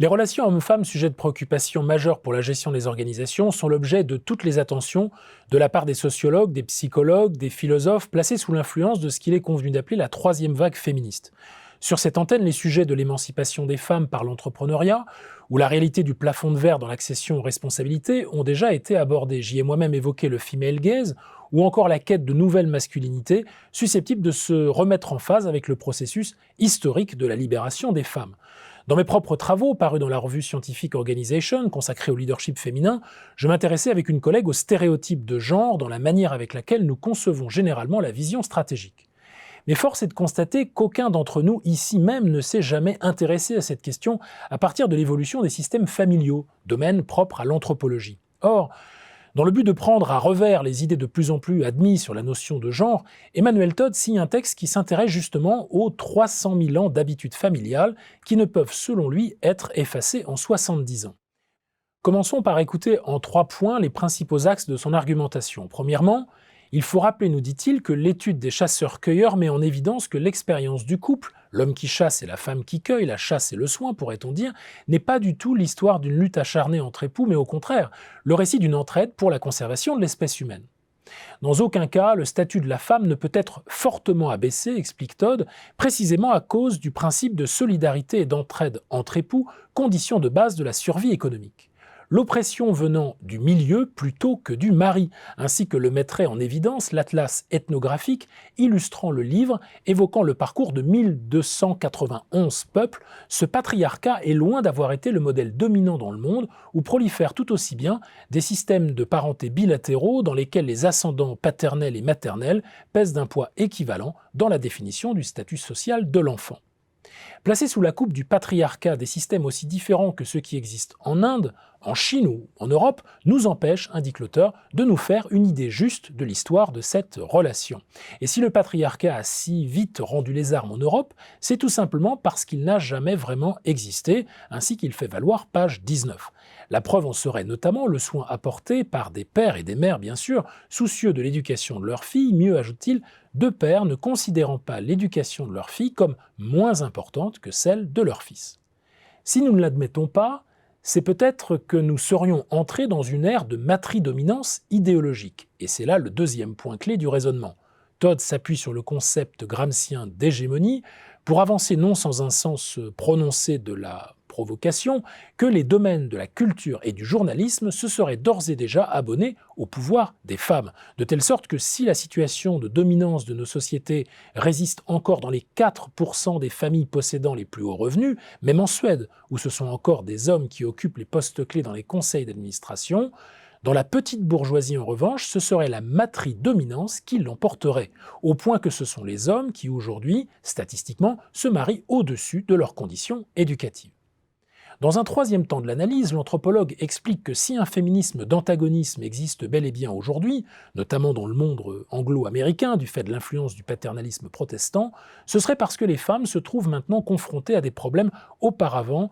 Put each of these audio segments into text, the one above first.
Les relations hommes-femmes, sujet de préoccupation majeure pour la gestion des organisations, sont l'objet de toutes les attentions de la part des sociologues, des psychologues, des philosophes, placés sous l'influence de ce qu'il est convenu d'appeler la troisième vague féministe. Sur cette antenne, les sujets de l'émancipation des femmes par l'entrepreneuriat ou la réalité du plafond de verre dans l'accession aux responsabilités ont déjà été abordés. J'y ai moi-même évoqué le female gaze ou encore la quête de nouvelles masculinités susceptibles de se remettre en phase avec le processus historique de la libération des femmes. Dans mes propres travaux, parus dans la revue scientifique Organization, consacrée au leadership féminin, je m'intéressais avec une collègue aux stéréotypes de genre dans la manière avec laquelle nous concevons généralement la vision stratégique. Mais force est de constater qu'aucun d'entre nous ici même ne s'est jamais intéressé à cette question à partir de l'évolution des systèmes familiaux, domaine propre à l'anthropologie. Or, dans le but de prendre à revers les idées de plus en plus admises sur la notion de genre, Emmanuel Todd signe un texte qui s'intéresse justement aux 300 000 ans d'habitudes familiales qui ne peuvent, selon lui, être effacées en 70 ans. Commençons par écouter en 3 points les principaux axes de son argumentation. Premièrement, il faut rappeler, nous dit-il, que l'étude des chasseurs-cueilleurs met en évidence que l'expérience du couple, l'homme qui chasse et la femme qui cueille, la chasse et le soin, pourrait-on dire, n'est pas du tout l'histoire d'une lutte acharnée entre époux, mais au contraire, le récit d'une entraide pour la conservation de l'espèce humaine. Dans aucun cas, le statut de la femme ne peut être fortement abaissé, explique Todd, précisément à cause du principe de solidarité et d'entraide entre époux, condition de base de la survie économique. L'oppression venant du milieu plutôt que du mari, ainsi que le mettrait en évidence l'atlas ethnographique illustrant le livre, évoquant le parcours de 1291 peuples, ce patriarcat est loin d'avoir été le modèle dominant dans le monde où prolifèrent tout aussi bien des systèmes de parenté bilatéraux dans lesquels les ascendants paternels et maternels pèsent d'un poids équivalent dans la définition du statut social de l'enfant. Placés sous la coupe du patriarcat, des systèmes aussi différents que ceux qui existent en Inde, en Chine ou en Europe, nous empêchent, indique l'auteur, de nous faire une idée juste de l'histoire de cette relation. Et si le patriarcat a si vite rendu les armes en Europe, c'est tout simplement parce qu'il n'a jamais vraiment existé, ainsi qu'il fait valoir page 19. La preuve en serait notamment le soin apporté par des pères et des mères, bien sûr, soucieux de l'éducation de leurs filles, mieux ajoute-t-il, de pères ne considérant pas l'éducation de leurs filles comme moins importante que celle de leurs fils. Si nous ne l'admettons pas, c'est peut-être que nous serions entrés dans une ère de matridominance idéologique. Et c'est là le deuxième point clé du raisonnement. Todd s'appuie sur le concept gramscien d'hégémonie pour avancer non sans un sens prononcé de la provocation que les domaines de la culture et du journalisme se seraient d'ores et déjà abonnés au pouvoir des femmes, de telle sorte que si la situation de dominance de nos sociétés résiste encore dans les 4% des familles possédant les plus hauts revenus, même en Suède, où ce sont encore des hommes qui occupent les postes clés dans les conseils d'administration, dans la petite bourgeoisie, en revanche, ce serait la matridominance qui l'emporterait, au point que ce sont les hommes qui, aujourd'hui, statistiquement, se marient au-dessus de leurs conditions éducatives. Dans un troisième temps de l'analyse, l'anthropologue explique que si un féminisme d'antagonisme existe bel et bien aujourd'hui, notamment dans le monde anglo-américain du fait de l'influence du paternalisme protestant, ce serait parce que les femmes se trouvent maintenant confrontées à des problèmes auparavant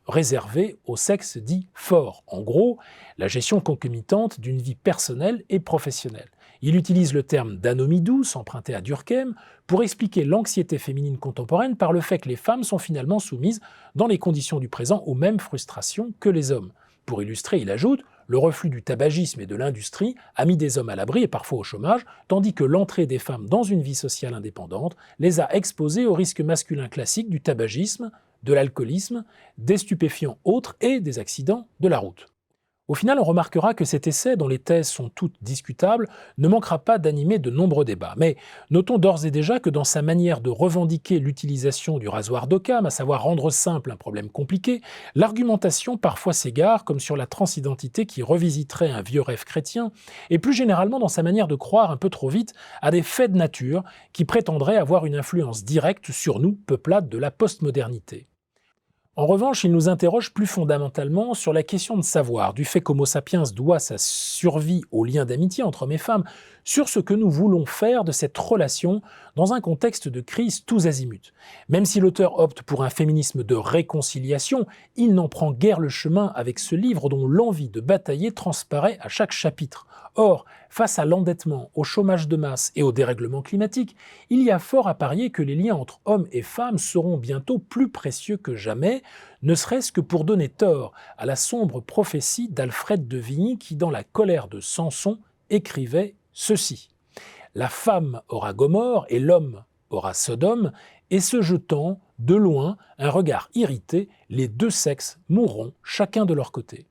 réservé au sexe dit fort. En gros, la gestion concomitante d'une vie personnelle et professionnelle. Il utilise le terme d'anomie douce, emprunté à Durkheim, pour expliquer l'anxiété féminine contemporaine par le fait que les femmes sont finalement soumises, dans les conditions du présent, aux mêmes frustrations que les hommes. Pour illustrer, il ajoute « Le reflux du tabagisme et de l'industrie a mis des hommes à l'abri et parfois au chômage, tandis que l'entrée des femmes dans une vie sociale indépendante les a exposées aux risques masculins classiques du tabagisme, de l'alcoolisme, des stupéfiants autres et des accidents de la route. » Au final, on remarquera que cet essai, dont les thèses sont toutes discutables, ne manquera pas d'animer de nombreux débats. Mais notons d'ores et déjà que dans sa manière de revendiquer l'utilisation du rasoir d'Occam, à savoir rendre simple un problème compliqué, l'argumentation parfois s'égare, comme sur la transidentité qui revisiterait un vieux rêve chrétien, et plus généralement dans sa manière de croire un peu trop vite à des faits de nature qui prétendraient avoir une influence directe sur nous, peuplades de la postmodernité. En revanche, il nous interroge plus fondamentalement sur la question de savoir, du fait qu'Homo sapiens doit sa survie aux liens d'amitié entre hommes et femmes, sur ce que nous voulons faire de cette relation dans un contexte de crise tous azimuts. Même si l'auteur opte pour un féminisme de réconciliation, il n'en prend guère le chemin avec ce livre dont l'envie de batailler transparaît à chaque chapitre. Or, face à l'endettement, au chômage de masse et au dérèglement climatique, il y a fort à parier que les liens entre hommes et femmes seront bientôt plus précieux que jamais, ne serait-ce que pour donner tort à la sombre prophétie d'Alfred de Vigny qui, dans La colère de Samson, écrivait ceci : « La femme aura Gomorrhe et l'homme aura Sodome, et se jetant de loin un regard irrité, les deux sexes mourront chacun de leur côté. »